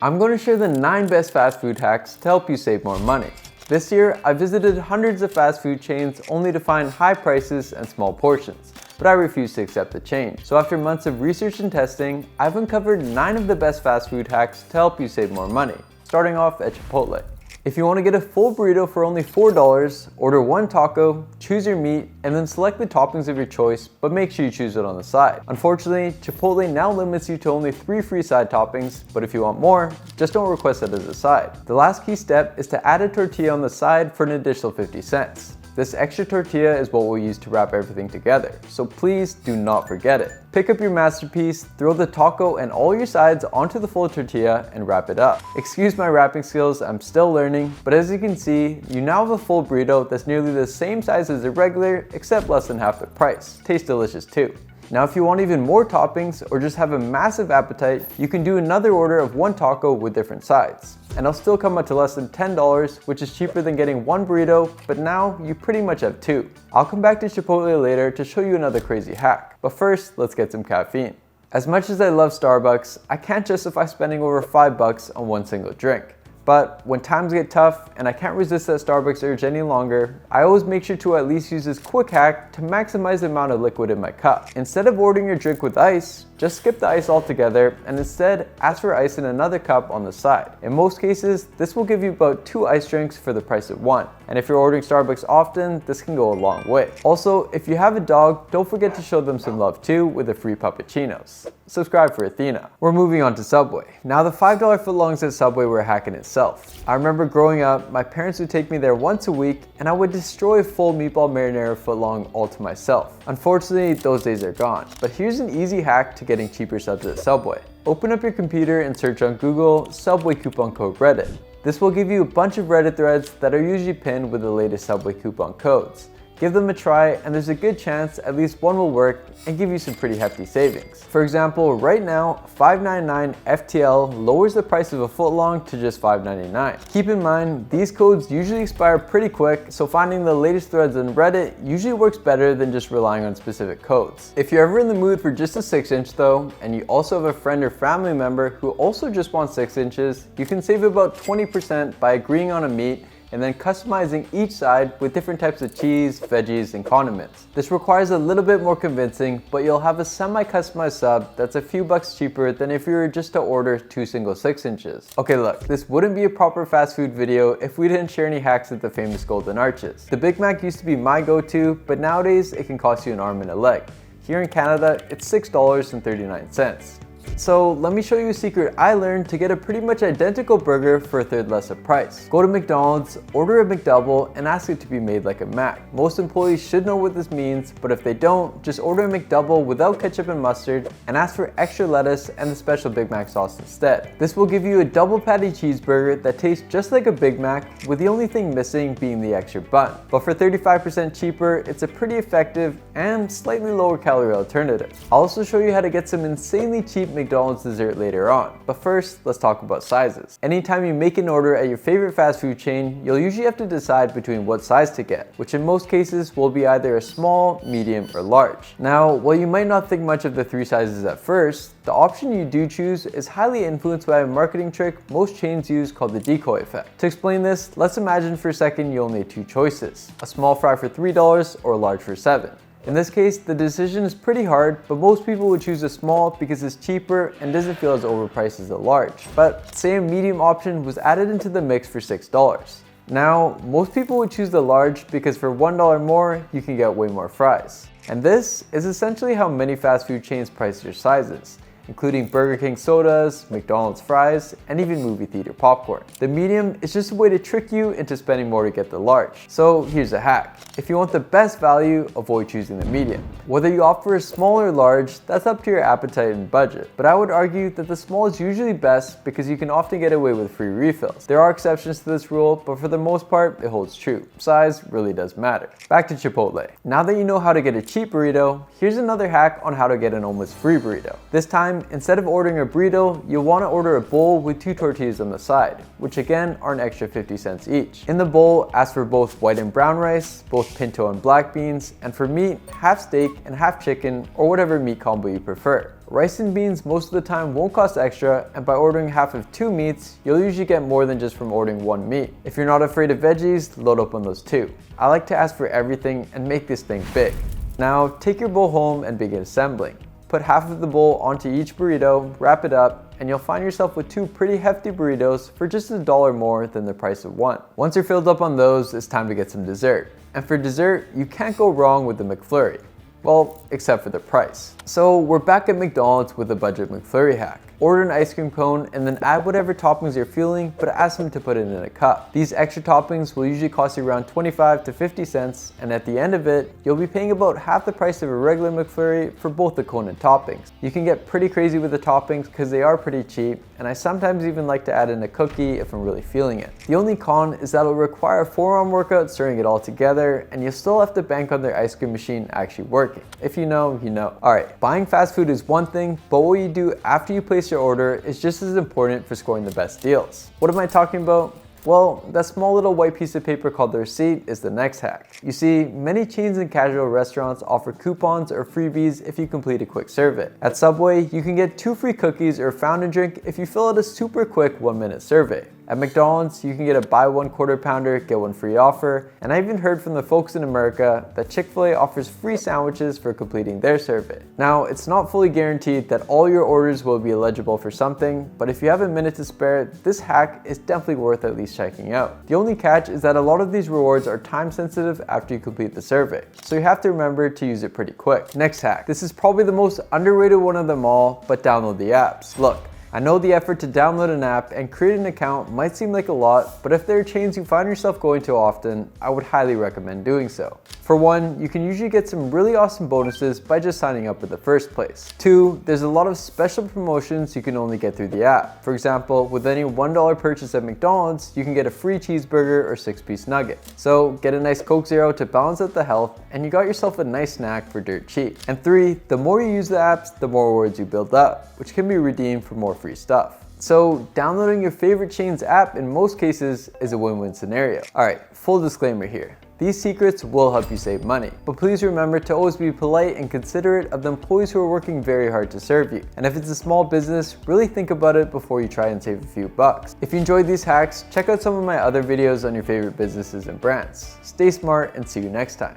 I'm going to share the 9 best fast food hacks to help you save more money. This year, I visited hundreds of fast food chains only to find high prices and small portions, but I refuse to accept the change. So after months of research and testing, I've uncovered 9 of the best fast food hacks to help you save more money, starting off at Chipotle. If you want to get a full burrito for only $4, order 1 taco, choose your meat, and then select the toppings of your choice, but make sure you choose it on the side. Unfortunately, Chipotle now limits you to only 3 free side toppings, but if you want more, just don't request it as a side. The last key step is to add a tortilla on the side for an additional 50 cents. This extra tortilla is what we'll use to wrap everything together, so please do not forget it. Pick up your masterpiece, throw the taco and all your sides onto the full tortilla and wrap it up. Excuse my wrapping skills, I'm still learning, but as you can see, you now have a full burrito that's nearly the same size as a regular, except less than half the price. Tastes delicious too. Now if you want even more toppings or just have a massive appetite, you can do another order of 1 taco with different sides. And it'll still come up to less than $10, which is cheaper than getting 1 burrito, but now you pretty much have 2. I'll come back to Chipotle later to show you another crazy hack. But first, let's get some caffeine. As much as I love Starbucks, I can't justify spending over $5 on 1 single drink. But when times get tough and I can't resist that Starbucks urge any longer, I always make sure to at least use this quick hack to maximize the amount of liquid in my cup. Instead of ordering your drink with ice, just skip the ice altogether and instead ask for ice in another cup on the side. In most cases, this will give you about 2 ice drinks for the price of 1. And if you're ordering Starbucks often, this can go a long way. Also, if you have a dog, don't forget to show them some love too with the free puppuccinos. Subscribe for Athena. We're moving on to Subway. Now the $5 footlongs at Subway were a hack in itself. I remember growing up, my parents would take me there once a week and I would destroy a full meatball marinara footlong all to myself. Unfortunately, those days are gone. But here's an easy hack to getting cheaper subs at Subway. Open up your computer and search on Google Subway coupon code Reddit. This will give you a bunch of Reddit threads that are usually pinned with the latest Subway coupon codes. Give them a try and there's a good chance at least one will work and give you some pretty hefty savings. For example, right now, $5.99 FTL lowers the price of a footlong to just $5.99. Keep in mind, these codes usually expire pretty quick, so finding the latest threads on Reddit usually works better than just relying on specific codes. If you're ever in the mood for just a 6-inch though, and you also have a friend or family member who also just wants 6 inches, you can save about 20% by agreeing on a meat and then customizing each side with different types of cheese, veggies, and condiments. This requires a little bit more convincing, but you'll have a semi-customized sub that's a few bucks cheaper than if you were just to order 2 single 6 inches. Okay look, this wouldn't be a proper fast food video if we didn't share any hacks at the famous Golden Arches. The Big Mac used to be my go-to, but nowadays it can cost you an arm and a leg. Here in Canada, it's $6.39. So let me show you a secret I learned to get a pretty much identical burger for a third less of price. Go to McDonald's, order a McDouble, and ask it to be made like a Mac. Most employees should know what this means, but if they don't, just order a McDouble without ketchup and mustard and ask for extra lettuce and the special Big Mac sauce instead. This will give you a double patty cheeseburger that tastes just like a Big Mac, with the only thing missing being the extra bun. But for 35% cheaper, it's a pretty effective and slightly lower calorie alternative. I'll also show you how to get some insanely cheap McDonald's dessert later on. But first, let's talk about sizes. Anytime you make an order at your favorite fast food chain, you'll usually have to decide between what size to get, which in most cases will be either a small, medium, or large. Now, while you might not think much of the 3 sizes at first, the option you do choose is highly influenced by a marketing trick most chains use called the decoy effect. To explain this, let's imagine for a second you only have 2 choices, a small fry for $3 or a large for $7. In this case, the decision is pretty hard, but most people would choose a small because it's cheaper and doesn't feel as overpriced as a large. But say a medium option was added into the mix for $6. Now, most people would choose the large because for $1 more, you can get way more fries. And this is essentially how many fast food chains price their sizes, including Burger King sodas, McDonald's fries, and even movie theater popcorn. The medium is just a way to trick you into spending more to get the large. So here's a hack. If you want the best value, avoid choosing the medium. Whether you opt for a small or large, that's up to your appetite and budget. But I would argue that the small is usually best because you can often get away with free refills. There are exceptions to this rule, but for the most part, it holds true. Size really does matter. Back to Chipotle. Now that you know how to get a cheap burrito, here's another hack on how to get an almost free burrito. This time, time, instead of ordering a burrito, you'll want to order a bowl with 2 tortillas on the side, which again are an extra 50 cents each. In the bowl, ask for both white and brown rice, both pinto and black beans, and for meat, half steak and half chicken, or whatever meat combo you prefer. Rice and beans most of the time won't cost extra, and by ordering half of 2 meats, you'll usually get more than just from ordering 1 meat. If you're not afraid of veggies, load up on those too. I like to ask for everything and make this thing big. Now, take your bowl home and begin assembling. Put half of the bowl onto each burrito, wrap it up, and you'll find yourself with 2 pretty hefty burritos for just $1 more than the price of 1. Once you're filled up on those, it's time to get some dessert. And for dessert, you can't go wrong with the McFlurry. Well, except for the price. So we're back at McDonald's with a budget McFlurry hack. Order an ice cream cone and then add whatever toppings you're feeling, but ask them to put it in a cup. These extra toppings will usually cost you around 25 to 50 cents, and at the end of it, you'll be paying about half the price of a regular McFlurry for both the cone and toppings. You can get pretty crazy with the toppings because they are pretty cheap, and I sometimes even like to add in a cookie if I'm really feeling it. The only con is that it'll require a forearm workout stirring it all together, and you'll still have to bank on their ice cream machine actually working. If you know, you know. Alright, buying fast food is one thing, but what you do after you place your order is just as important for scoring the best deals. What am I talking about? Well, that small little white piece of paper called the receipt is the next hack. You see, many chains and casual restaurants offer coupons or freebies if you complete a quick survey. At Subway, you can get 2 free cookies or a fountain drink if you fill out a super quick 1-minute survey. At McDonald's, you can get a buy 1 quarter pounder, get 1 free offer, and I even heard from the folks in America that Chipotle offers free sandwiches for completing their survey. Now, it's not fully guaranteed that all your orders will be eligible for something, but if you have a minute to spare, this hack is definitely worth at least checking out. The only catch is that a lot of these rewards are time sensitive after you complete the survey, so you have to remember to use it pretty quick. Next hack. This is probably the most underrated one of them all, but download the apps. Look, I know the effort to download an app and create an account might seem like a lot, but if there are chains you find yourself going to often, I would highly recommend doing so. For one, you can usually get some really awesome bonuses by just signing up in the first place. 2, there's a lot of special promotions you can only get through the app. For example, with any $1 purchase at McDonald's, you can get a free cheeseburger or 6-piece nugget. So get a nice Coke Zero to balance out the health, and you got yourself a nice snack for dirt cheap. And 3, the more you use the apps, the more rewards you build up, which can be redeemed for more free stuff. So downloading your favorite chain's app in most cases is a win-win scenario. Alright, full disclaimer here. These secrets will help you save money, but please remember to always be polite and considerate of the employees who are working very hard to serve you. And if it's a small business, really think about it before you try and save a few bucks. If you enjoyed these hacks, check out some of my other videos on your favorite businesses and brands. Stay smart and see you next time.